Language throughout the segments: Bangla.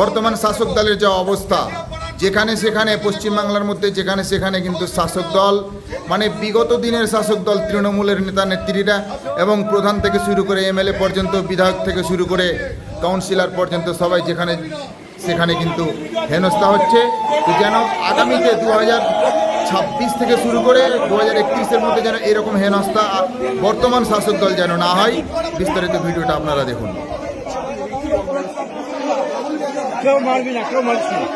বর্তমান শাসক দলের যা অবস্থা, যেখানে সেখানে পশ্চিমবাংলার মধ্যে যেখানে সেখানে কিন্তু শাসক দল, মানে বিগত দিনের শাসক দল তৃণমূলের নেতা নেত্রীরা এবং প্রধান থেকে শুরু করে এমএলএ পর্যন্ত, বিধায়ক থেকে শুরু করে কাউন্সিলর পর্যন্ত সবাই যেখানে সেখানে কিন্তু হেনস্থা হচ্ছে। তো যেন আগামীতে 2026 থেকে শুরু করে 2031-এর মধ্যে যেন এরকম হেনস্থা বর্তমান শাসক দল যেন না হয়। বিস্তারিত ভিডিওটা আপনারা দেখুন। কেউ মারবি না, কেউ মারছি না,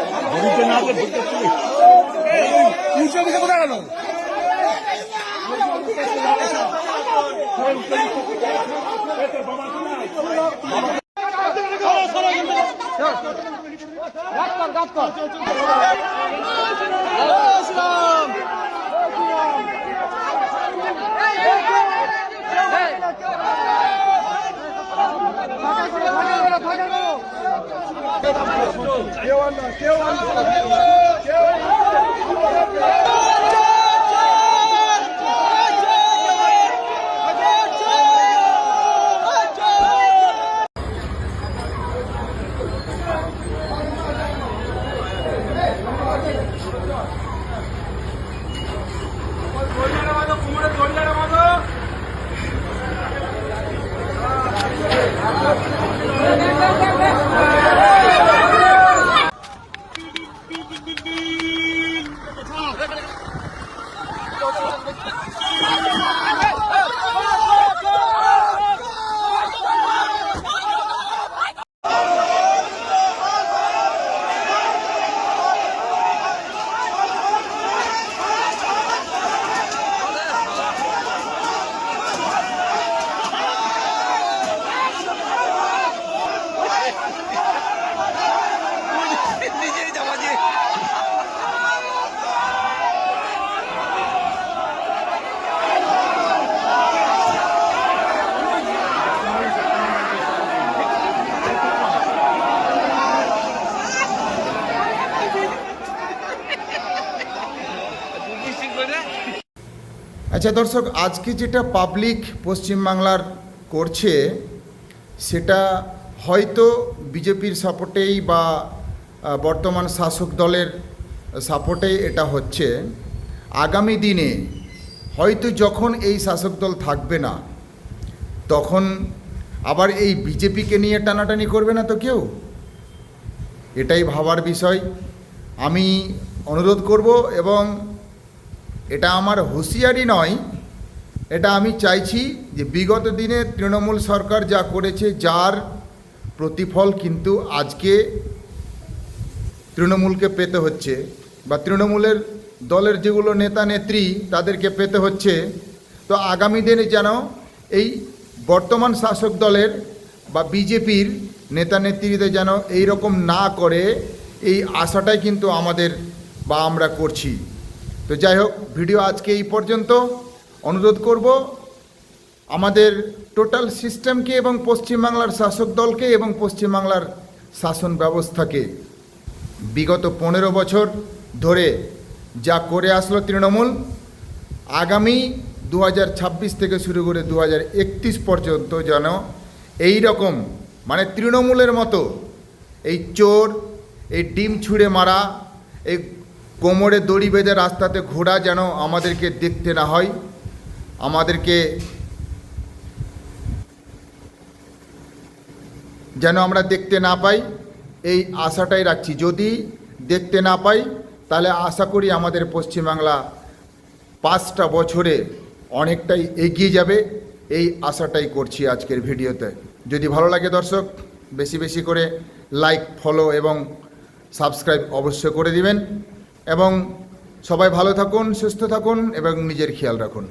আচ্ছা দর্শক, আজকে যেটা পাবলিক পশ্চিমবাংলার করছে সেটা হয়তো বিজেপির সাপোর্টেই বা বর্তমান শাসক দলের সাপোর্টেই এটা হচ্ছে। আগামী দিনে হয়তো যখন এই শাসক দল থাকবে না, তখন আবার এই বিজেপিকে নিয়ে টানাটানি করবে না তো কেউ? এটাই ভাবার বিষয়। আমি অনুরোধ করব, এবং এটা আমার হুঁশিয়ারি নয়, এটা আমি চাইছি যে বিগত দিনে তৃণমূল সরকার যা করেছে, যার প্রতিফল কিন্তু আজকে তৃণমূলকে পেতে হচ্ছে, বা তৃণমূলের দলের যেগুলো নেতা নেত্রী তাদেরকে পেতে হচ্ছে। তো আগামী দিনে যেন এই বর্তমান শাসক দলের বা বিজেপির নেতা নেত্রীদের যেন এই রকম না করে, এই আশাটাই কিন্তু আমাদের বা আমরা করছি। তো যাই হোক, ভিডিও আজকে এই পর্যন্ত। অনুরোধ করব আমাদের টোটাল সিস্টেমকে এবং পশ্চিমবাংলার শাসক দলকে এবং পশ্চিমবাংলার শাসন ব্যবস্থাকে বিগত 15 বছর ধরে যা করে আসলো তৃণমূল, আগামী 2026 থেকে শুরু করে 2031 পর্যন্ত যেন এই রকম, মানে তৃণমূলের মতো এই চোর, এই ডিম ছুঁড়ে মারা, এই কোমরে দড়ি বেঁধে রাস্তাতে ঘোরা যেন আমাদেরকে দেখতে না হয়, আমাদেরকে যেন আমরা দেখতে না পাই, এই আশাটাই রাখছি। যদি দেখতে না পাই তাহলে আশা করি আমাদের পশ্চিমবাংলা 5টা বছরে অনেকটাই এগিয়ে যাবে, এই আশাটাই করছি আজকের ভিডিওতে। যদি ভালো লাগে দর্শক, বেশি বেশি করে লাইক, ফলো এবং সাবস্ক্রাইব অবশ্যই করে দিবেন, এবং সবাই ভালো থাকুন, সুস্থ থাকুন এবং নিজের খেয়াল রাখুন।